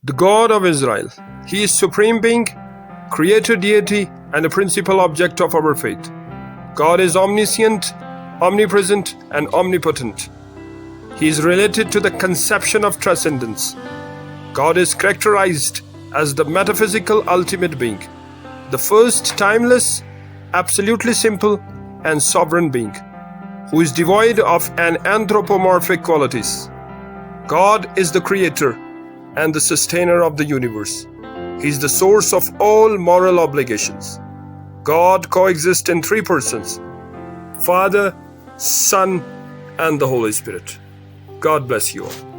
the God of Israel. He is supreme being, creator deity, and the principal object of our faith. God is omniscient, omnipresent, and omnipotent. He is related to the conception of transcendence. God is characterized as the metaphysical ultimate being, the first timeless, absolutely simple, and sovereign being, who is devoid of an anthropomorphic qualities. God is the creator and the sustainer of the universe. He is the source of all moral obligations. God coexists in three persons: Father, Son, and the Holy Spirit. God bless you all.